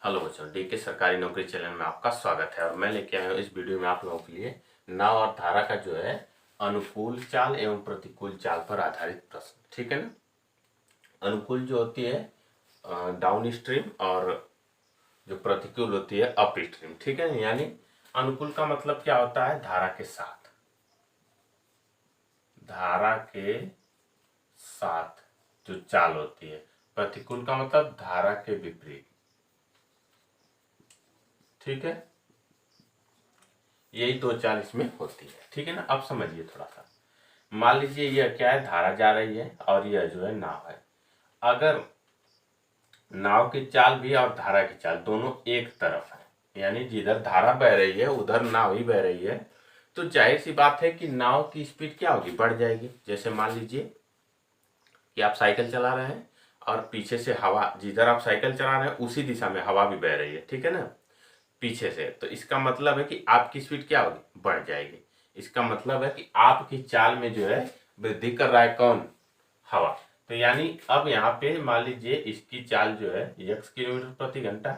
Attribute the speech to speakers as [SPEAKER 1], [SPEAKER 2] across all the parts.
[SPEAKER 1] Hello बच्चों, DK सरकारी नौकरी चैनल में आपका स्वागत है। और मैं लेके आया हूँ इस वीडियो में आप लोगों के लिए नाव और धारा का जो है अनुकूल चाल एवं प्रतिकूल चाल पर आधारित प्रश्न। ठीक है ना। अनुकूल जो होती है डाउन स्ट्रीम और जो प्रतिकूल होती है अप स्ट्रीम। ठीक है ना। यानी अनुकूल का मतलब क्या होता है? धारा के साथ, धारा के साथ जो चाल होती है। प्रतिकूल का मतलब धारा के विपरीत। ठीक है। यही दो चाल इसमें होती है। ठीक है ना। अब समझिए थोड़ा सा। मान लीजिए यह क्या है, धारा जा रही है और यह जो है नाव है। अगर नाव की चाल भी और धारा की चाल दोनों एक तरफ है, यानी जिधर धारा बह रही है उधर नाव ही बह रही है, तो जाहिर सी बात है कि नाव की स्पीड क्या होगी? बढ़ जाएगी। जैसे मान लीजिए कि आप साइकिल चला रहे हैं और पीछे से हवा, जिधर आप साइकिल चला रहे हैं उसी दिशा में हवा भी बह रही है। ठीक है ना, पीछे से। तो इसका मतलब है कि आपकी स्पीड क्या होगी? बढ़ जाएगी। इसका मतलब है कि आपकी चाल में जो है वृद्धि कर रहा है कौन? हवा। तो यानी अब यहाँ पे मान लीजिए इसकी चाल जो है x किलोमीटर प्रति घंटा,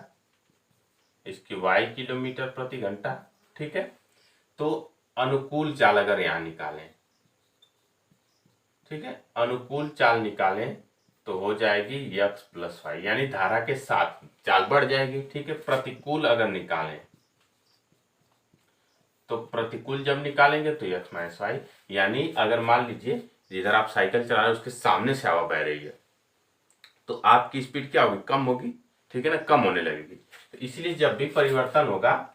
[SPEAKER 1] इसकी y किलोमीटर प्रति घंटा। ठीक है। तो अनुकूल चाल अगर यहाँ निकालें, ठीक है, अनुकूल चाल निकालें तो हो जाएगी x प्लस वाई, यानी धारा के साथ चाल बढ़ जाएगी। ठीक है। प्रतिकूल अगर निकालें तो प्रतिकूल जब निकालेंगे तो x माइनस वाई, यानी अगर मान लीजिए जिधर आप साइकिल चला रहे हैं उसके सामने से हवा बह रही है तो आपकी स्पीड क्या होगी? कम होगी। ठीक है ना, कम होने लगेगी। तो इसलिए जब भी परिवर्तन होगा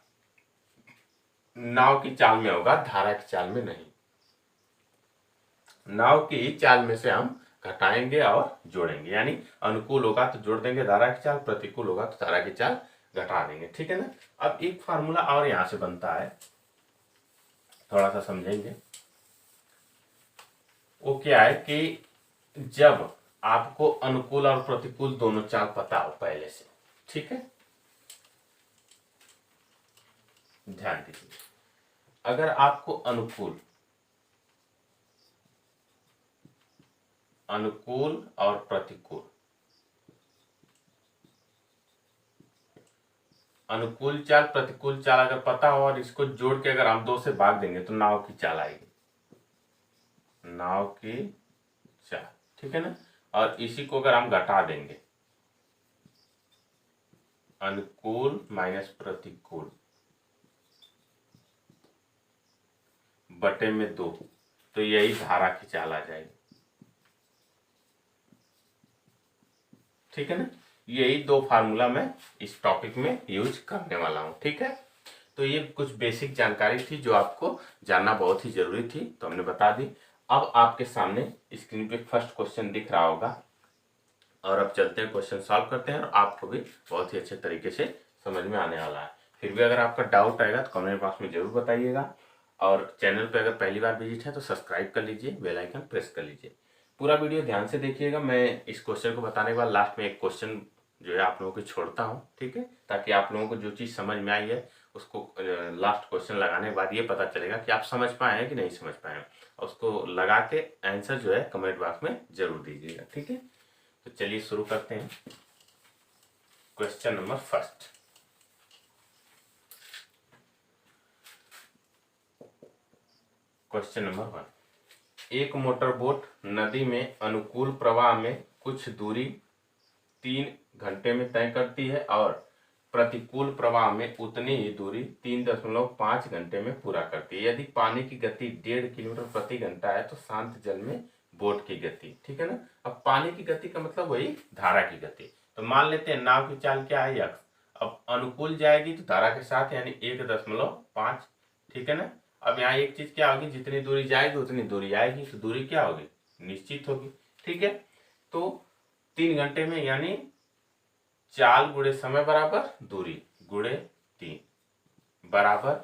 [SPEAKER 1] नाव की चाल में होगा, धारा की चाल में नहीं। नाव की चाल में से हम घटाएंगे और जोड़ेंगे, यानी अनुकूल होगा तो जोड़ देंगे धारा की चाल, प्रतिकूल होगा तो धारा की चाल घटा देंगे। ठीक है ना। अब एक फार्मूला और यहां से बनता है, थोड़ा सा समझेंगे। वो क्या है कि जब आपको अनुकूल और प्रतिकूल दोनों चाल पता हो पहले से, ठीक है, ध्यान दीजिए। अगर आपको अनुकूल और प्रतिकूल, अनुकूल चाल प्रतिकूल चाल अगर पता हो और इसको जोड़ के अगर हम 2 से भाग देंगे तो नाव की चाल आएगी, नाव की चाल। ठीक है ना। और इसी को अगर हम घटा देंगे, अनुकूल माइनस प्रतिकूल बटे में 2, तो यही धारा की चाल आ जाएगी। ठीक है ना। यही 2 फार्मूला मैं इस टॉपिक में यूज करने वाला हूं। ठीक है। तो ये कुछ बेसिक जानकारी थी जो आपको जानना बहुत ही जरूरी थी, तो हमने बता दी। अब आपके सामने स्क्रीन पे फर्स्ट क्वेश्चन दिख रहा होगा और अब चलते हैं क्वेश्चन सॉल्व करते हैं और आपको भी बहुत ही अच्छे तरीके से समझ में आने वाला है। फिर भी अगर आपका डाउट आएगा तो कमेंट बॉक्स में जरूर बताइएगा। और चैनल पे अगर पहली बार विजिट है तो सब्सक्राइब कर लीजिए, बेल आइकन प्रेस कर लीजिए। पूरा वीडियो ध्यान से देखिएगा। मैं इस क्वेश्चन को बताने के बाद लास्ट में एक क्वेश्चन जो है आप लोगों को छोड़ता हूँ। ठीक है, ताकि आप लोगों को जो चीज़ समझ में आई है उसको लास्ट क्वेश्चन लगाने के बाद ये पता चलेगा कि आप समझ पाए हैं कि नहीं समझ पाए हैं। और उसको लगा के आंसर जो है कमेंट बॉक्स में जरूर दीजिएगा। ठीक है। तो चलिए शुरू करते हैं। Question number first. Question number 1। एक मोटर बोट नदी में अनुकूल प्रवाह में कुछ दूरी 3 घंटे में तय करती है और प्रतिकूल प्रवाह में उतनी ही दूरी 3.5 घंटे में पूरा करती है। यदि पानी की गति 1.5 किलोमीटर प्रति घंटा है तो शांत जल में बोट की गति। ठीक है ना। अब पानी की गति का मतलब वही धारा की गति। तो मान लेते हैं नाव की चाल क्या है? x। अब अनुकूल जाएगी तो धारा के साथ, यानी 1.5। ठीक है ना। अब यहाँ एक चीज क्या होगी, जितनी दूरी जाएगी उतनी दूरी आएगी, तो दूरी क्या होगी? निश्चित होगी। ठीक है। तो 3 घंटे में, यानी चाल गुणे समय बराबर दूरी गुणे 3 बराबर,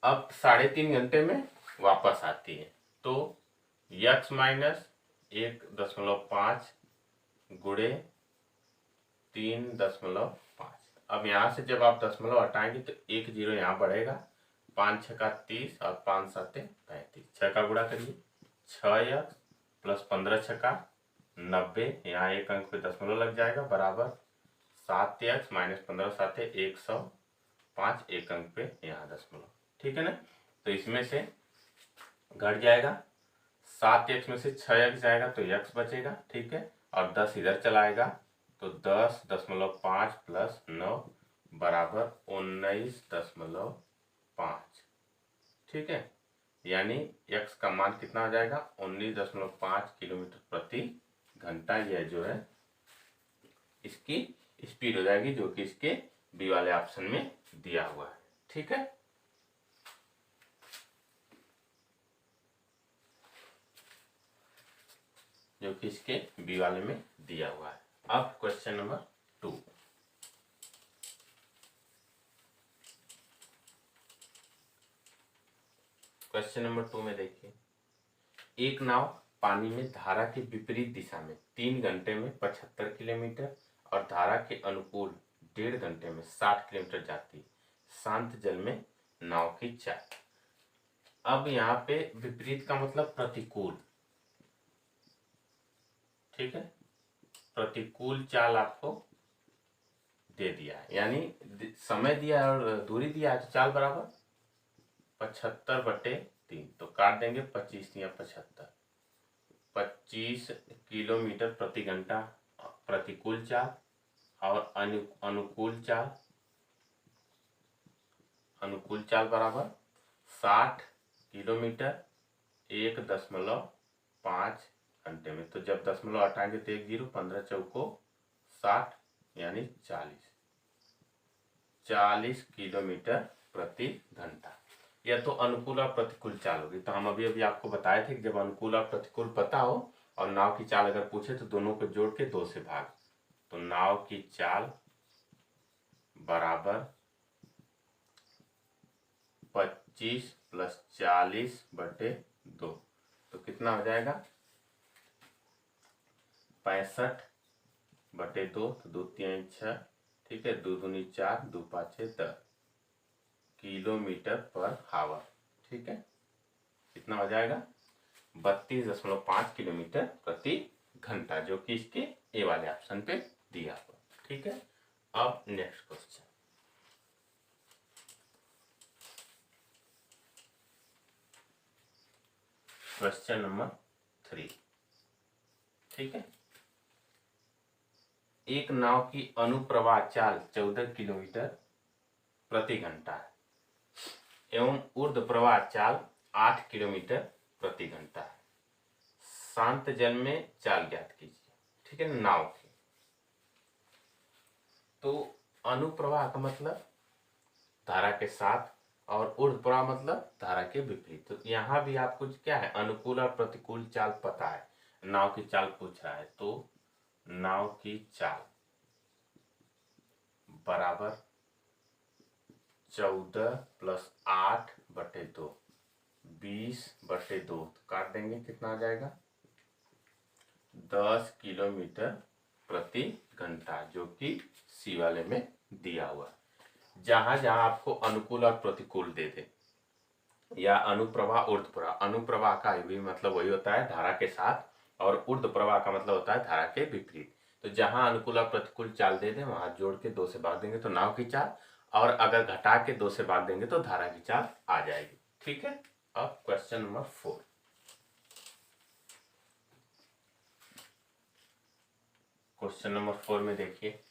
[SPEAKER 1] अब 3.5 घंटे में वापस आती है तो x माइनस 1.5 गुणे 3.5। अब यहां से जब आप दशमलव हटाएंगे तो 1 0 यहाँ बढ़ेगा, 5 छक्का 30 और 5 7 35। 6 का गुणा करिए, 6x प्लस 15 छक्का 90, यहाँ एक अंक पे दशमलव लग जाएगा, बराबर 7x माइनस 15 7 है 105, एक अंक पे यहाँ दशमलव, ठीक है ना। तो इसमें से घट जाएगा, 7x में से 6x जाएगा तो x बचेगा, ठीक है, और 10 इधर चलाएगा तो 10.5 प्लस 9 बराबर 19.5, ठीक है। यानी x का मान कितना आ जाएगा 19.5 किलोमीटर प्रति घंटा, यह जो है इसकी स्पीड हो जाएगी, जो कि इसके बी वाले ऑप्शन में दिया हुआ है, ठीक है। जो कि इसके बी वाले में दिया हुआ है। अब क्वेश्चन नंबर 2, क्वेश्चन नंबर 2 में देखिए, एक नाव पानी में धारा के विपरीत दिशा में 3 घंटे में 75 किलोमीटर और धारा के अनुकूल 1.5 घंटे में 60 किलोमीटर जाती है, शांत जल में नाव की चाल। अब यहाँ पे विपरीत का मतलब प्रतिकूल, ठीक है, प्रतिकूल चाल आपको दे दिया है, यानी समय दिया और दूरी दिया है, तो चाल बराबर 75/3, तो काट देंगे 25 या 75, 25 किलोमीटर प्रति घंटा प्रतिकूल चाल और अनुकूल चाल बराबर 60 किलोमीटर 1.5 घंटे में। तो जब दशमलव हटाएंगे तो 1 0, 15 चौको 60 यानी 40 किलोमीटर प्रति घंटा। यह तो अनुकूल और प्रतिकूल चाल होगी। तो हम अभी आपको बताए थे कि जब अनुकूल और प्रतिकूल पता हो और नाव की चाल अगर पूछे तो दोनों को जोड़ के 2 से भाग, तो नाव की चाल बराबर 25 + 40/2, तो कितना हो जाएगा 65/2, तो 2 3 6, ठीक है, 2 दूनी 4, 2 5 10 किलोमीटर पर हावर, ठीक है। कितना हो जाएगा 32.5 किलोमीटर प्रति घंटा, जो कि इसके ए वाले ऑप्शन पे दिया हुआ, ठीक है। अब नेक्स्ट क्वेश्चन, क्वेश्चन नंबर 3, ठीक है। एक नाव की अनुप्रवाह चाल 14 किलोमीटर प्रति घंटा है एवं ऊर्ध्व प्रवाह चाल 8 किलोमीटर प्रति घंटा है। शांत जल में चाल ज्ञात कीजिए, ठीक है, नाव की। तो अनुप्रवाह का मतलब धारा के साथ और ऊर्ध्व प्रवाह मतलब धारा के विपरीत। तो यहाँ भी आपको क्या है अनुकूल और प्रतिकूल चाल पता है, नाव की चाल पूछ रहा है, तो नाव की चाल बराबर 14 + 8/2, 20/2, तो काट देंगे, कितना आ जाएगा 10 किलोमीटर प्रति घंटा, जो कि सी वाले में दिया हुआ। जहां जहां आपको अनुकूल और प्रतिकूल दे दे या अनुप्रवाह ऊर्ध्व प्रवाह, अनुप्रवाह का भी मतलब वही होता है धारा के साथ, और ऊर्ध्व प्रवाह का मतलब होता है धारा के विपरीत। तो जहां अनुकूल और प्रतिकूल चाल दे दे वहां जोड़ के 2 से भाग देंगे तो नाव की चाल, और अगर घटा के 2 से भाग देंगे तो धारा की चाल आ जाएगी, ठीक है। अब क्वेश्चन नंबर 4, क्वेश्चन नंबर 4 में देखिए,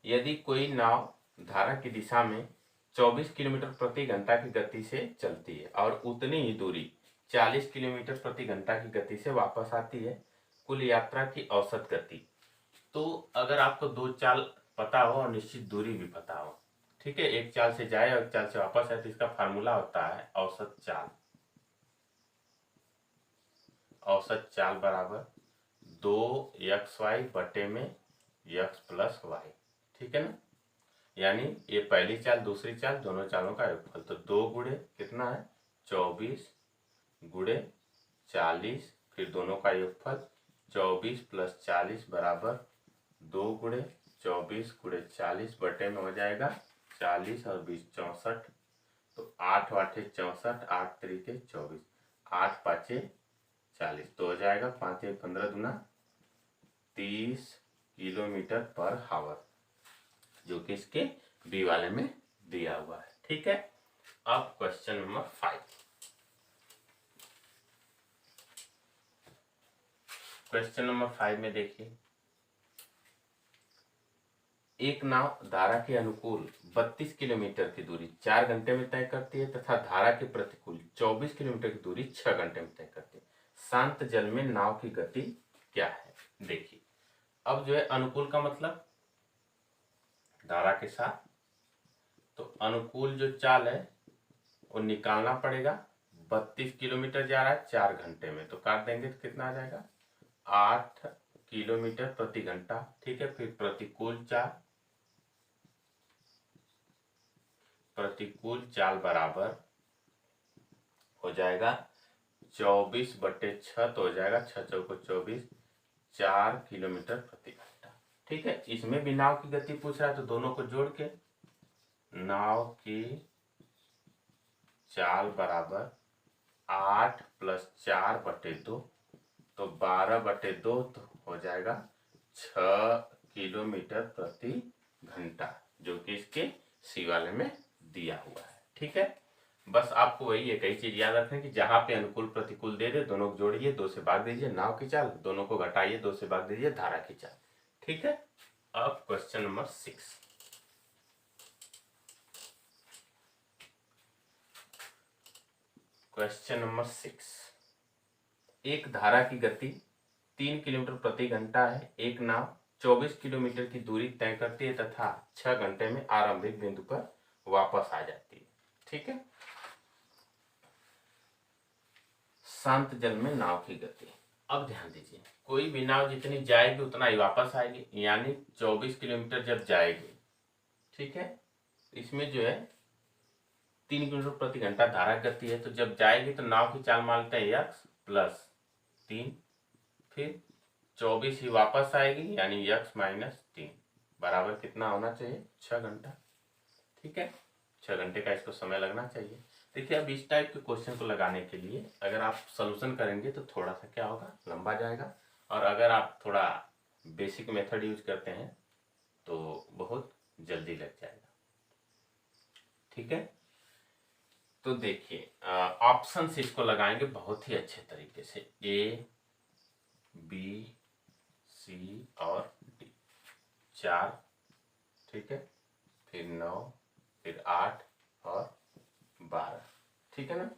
[SPEAKER 1] यदि कोई नाव धारा की दिशा में 24 किलोमीटर प्रति घंटा की गति से चलती है और उतनी ही दूरी 40 किलोमीटर प्रति घंटा की गति से वापस आती है, कुल यात्रा की औसत गति। तो अगर आपको 2 चाल पता हो और निश्चित दूरी भी पता हो, ठीक है, एक चाल से जाए और एक चाल से वापस आए, तो इसका फार्मूला होता है औसत चाल। औसत चाल बराबर 2xy बटे में x + y, ठीक है ना। यानी ये पहली चाल दूसरी चाल दोनों चालों का योगफल, तो 2 गुणे कितना है 24 गुणे 40, फिर दोनों का योगफल 24 + 40 बराबर 2 गुणे 24 गुणे 40 बटे में हो जाएगा 40 और 20 64, तो 8 8 64, 8 3 24, 8 5 40, तो हो जाएगा 5 1 15 दूना 30 किलोमीटर पर हावर, जो कि इसके बी वाले में दिया हुआ है। ठीक है, अब क्वेश्चन नंबर 5। क्वेश्चन नंबर 5 में देखिए, एक नाव धारा के अनुकूल 32 किलोमीटर की दूरी 4 घंटे में तय करती है तथा धारा के प्रतिकूल 24 किलोमीटर की दूरी 6 घंटे में तय करती है। शांत जल में नाव की गति क्या है? देखिए, अब जो है अनुकूल का मतलब धारा के साथ, तो अनुकूल जो चाल है वो निकालना पड़ेगा। 32 किलोमीटर जा रहा है 4 घंटे में, तो काट देंगे तो कितना आ जाएगा? 8 किलोमीटर प्रति घंटा। ठीक है, फिर प्रतिकूल चाल बराबर हो जाएगा 24/6, तो हो जाएगा 6 चौको 24, 4 किलोमीटर प्रति घंटा। ठीक है, इसमें भी नाव की गति पूछ रहा है, तो दोनों को जोड़ के नाव की चाल बराबर 8 + 4/2, तो 12/2, तो हो जाएगा 6 किलोमीटर प्रति घंटा, जो कि इसके सी वाले में दिया हुआ है। ठीक है, बस आपको वही एक ही चीज याद रखना कि जहां पे अनुकूल प्रतिकूल दे दे, दोनों को जोड़िए, 2 से भाग दीजिए नाव की चाल, दोनों को घटाइए, 2 से भाग दीजिए धारा की चाल। ठीक है, अब क्वेश्चन नंबर 6। क्वेश्चन नंबर 6, एक धारा की गति 3 किलोमीटर प्रति घंटा है। एक नाव 24 किलोमीटर की दूरी तय करती है तथा 6 घंटे में आरंभिक बिंदु पर वापस आ जाती है। ठीक है, शांत जल में नाव की गति। अब ध्यान दीजिए, कोई भी नाव जितनी जाएगी उतना ही वापस आएगी, यानी 24 किलोमीटर जब जाएगी, ठीक है, इसमें जो है 3 किलोमीटर प्रति घंटा धारा गति है, तो जब जाएगी तो नाव की चाल मानते हैं x + 3, फिर 24 ही वापस आएगी, यानी x - 3 बराबर कितना होना चाहिए? 6 घंटा। ठीक है, 6 घंटे का इसको समय लगना चाहिए। देखिए, अब इस टाइप के क्वेश्चन को लगाने के लिए अगर आप सॉल्यूशन करेंगे तो थोड़ा सा क्या होगा, लंबा जाएगा, और अगर आप थोड़ा बेसिक मेथड यूज करते हैं तो बहुत जल्दी लग जाएगा। ठीक है, तो देखिए, ऑप्शन से इसको लगाएंगे बहुत ही अच्छे तरीके से, A, B, C और D, 4, ठीक है, फिर 9, फिर 8 और 12। ठीक है ना,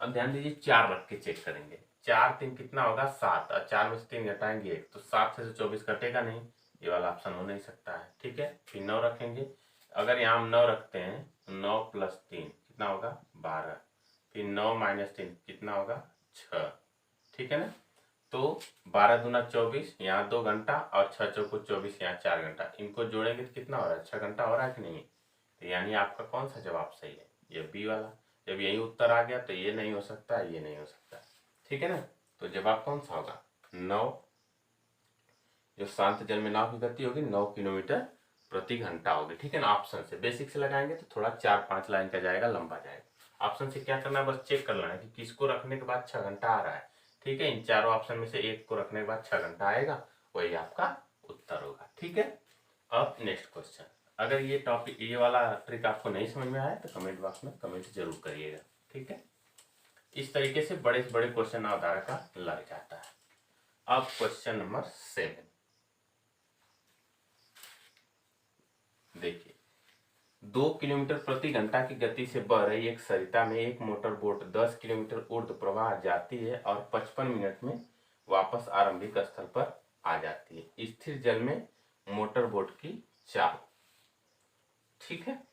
[SPEAKER 1] अब ध्यान दीजिए, 4 रख के चेक करेंगे। 4 3 कितना होगा? 7, और 4 में से 3 घटाएंगे 1, तो 7 से 24 कटेगा नहीं, ये वाला ऑप्शन हो नहीं सकता है। ठीक है, फिर 9 रखेंगे। अगर यहाँ हम 9 रखते हैं तो 9 + 3 कितना होगा? 12, फिर 9 - 3 कितना होगा? 6। ठीक है ना, तो 12 दूना 24, यहाँ 2 घंटा, और 6 चौको 24, यहाँ 4 घंटा, इनको जोड़ेंगे तो कितना हो रहा है? 6 घंटा हो रहा है कि नहीं? तो यानी आपका कौन सा जवाब सही है? ये बी वाला। जब यही उत्तर आ गया तो ये नहीं हो सकता, ये नहीं हो सकता। ठीक है ना, तो जवाब कौन सा होगा? 9, जो शांत जल में नाव की गति होगी 9 किलोमीटर प्रति घंटा होगी। ठीक है ना, ऑप्शन से बेसिक से लगाएंगे तो थोड़ा 4-5 लाइन का जाएगा, लंबा जाएगा। ऑप्शन से क्या करना है, बस चेक कर लेना है कि किसको रखने के बाद 6 घंटा आ रहा है। ठीक है, इन चारों ऑप्शन में से एक को रखने के बाद 6 घंटा आएगा, वही आपका उत्तर होगा। ठीक है, अब नेक्स्ट क्वेश्चन। अगर ये टॉपिक, ये वाला ट्रिक आपको नहीं समझ में आया तो कमेंट बॉक्स में कमेंट जरूर करिएगा। ठीक है, इस तरीके से बड़े से बड़े क्वेश्चन आधार का लग जाता है। अब क्वेश्चन नंबर 7 देखिए, 2 किलोमीटर प्रति घंटा की गति से बह रही एक सरिता में एक मोटर बोट 10 किलोमीटर ऊर्ध्व प्रवाह जाती है और 55 मिनट में वापस आरंभिक स्थल पर आ जाती है। स्थिर जल में मोटर बोट की चाल। ठीक है,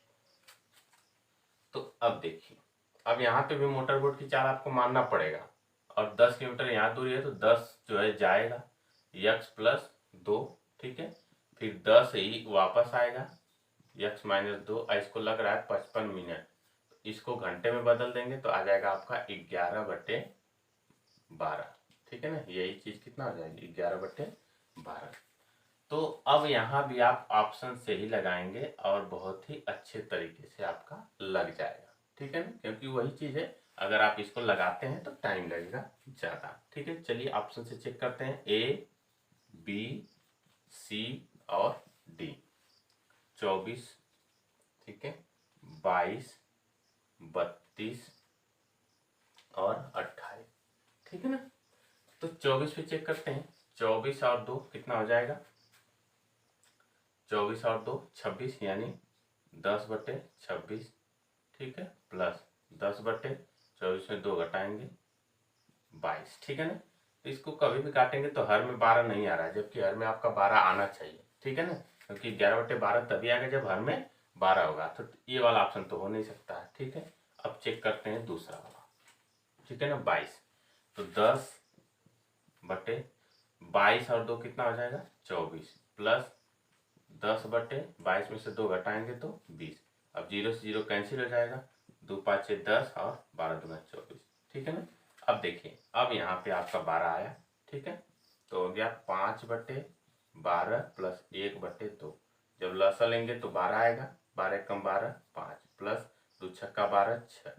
[SPEAKER 1] तो अब देखिए, अब यहाँ पे भी मोटर बोट की चाल आपको मानना पड़ेगा, और 10 किलोमीटर यहाँ दूरी है तो 10 जो है जाएगा, x + 2। ठीक है, फिर 10 ही वापस आएगा, x - 2, इसको लग रहा है 55 मिनट, इसको घंटे में बदल देंगे तो आ जाएगा आपका 11/12। ठीक है ना, यही चीज कितना हो जाएगी? 11/12। तो अब यहाँ भी आप ऑप्शन से ही लगाएंगे और बहुत ही अच्छे तरीके से आपका लग जाएगा। ठीक है ना, क्योंकि वही चीज है, अगर आप इसको लगाते हैं तो टाइम लगेगा ज्यादा। ठीक है, चलिए ऑप्शन से चेक करते हैं। A, बी, सी और डी। 24, ठीक है, 22, 32 और 28, ठीक है ना। तो 24 पे चेक करते हैं। 24 और 2 कितना हो जाएगा? 24 और 2 26, यानी 10/26, ठीक है, प्लस 10/24 में 2 घटाएंगे 22, ठीक है ना। तो इसको कभी भी काटेंगे तो हर में 12 नहीं आ रहा है, जबकि हर में आपका 12 आना चाहिए, ठीक है ना, क्योंकि 11/12 तभी आएगा जब हर में 12 होगा। तो ये वाला ऑप्शन तो हो नहीं सकता है, ठीक है। अब चेक करते हैं दूसरा वाला, ठीक है ना, 22। तो 10/22 और 2 कितना हो जाएगा? 24, प्लस 10/22 में से 2 घटाएंगे तो 20। अब 0 से 0 कैंसिल हो जाएगा, 2 5 6 10 और 12 दूना 24, ठीक है ना। अब देखिए, अब यहाँ पे आपका 12 आया, ठीक है, तो हो गया 5/12 प्लस 1/2। जब लसा लेंगे तो 12 आएगा, 12 कम 12 5, प्लस 2 छक्का 12 6,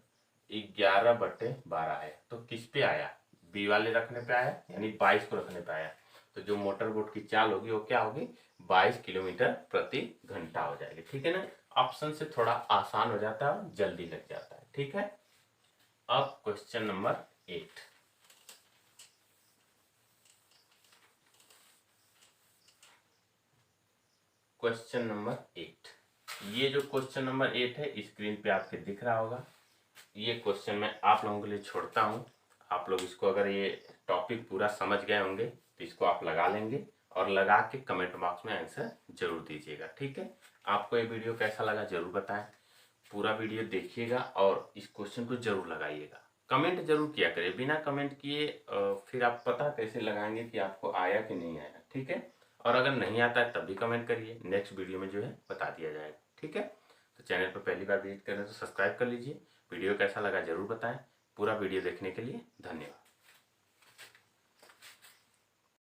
[SPEAKER 1] 11/12 आया। तो किस पे आया? बी वाले रखने पे आया, यानी 22 को रखने पे आया। तो जो मोटर बोट की चाल होगी वो क्या होगी? 22 किलोमीटर प्रति घंटा हो जाएगी, ठीक है ना। ऑप्शन से थोड़ा आसान हो जाता है और जल्दी लग जाता है, ठीक है। अब क्वेश्चन नंबर 8। क्वेश्चन नंबर 8, ये जो क्वेश्चन नंबर 8 है स्क्रीन पे आपके दिख रहा होगा। ये क्वेश्चन मैं आप लोगों के लिए छोड़ता हूँ। आप लोग इसको, अगर ये टॉपिक पूरा समझ गए होंगे तो इसको आप लगा लेंगे और लगा के कमेंट बॉक्स में आंसर जरूर दीजिएगा, ठीक है। आपको ये वीडियो कैसा लगा जरूर बताएं। पूरा वीडियो देखिएगा और इस क्वेश्चन को जरूर लगाइएगा। कमेंट जरूर किया करिए, बिना कमेंट किए फिर आप पता कैसे लगाएंगे कि आपको आया कि नहीं आया, ठीक है। और अगर नहीं आता है तब भी कमेंट करिए, नेक्स्ट वीडियो में जो है बता दिया जाएगा, ठीक है। तो चैनल पर पहली बार विजिट करें तो सब्सक्राइब कर लीजिए। वीडियो कैसा लगा जरूर बताएं। पूरा वीडियो देखने के लिए धन्यवाद।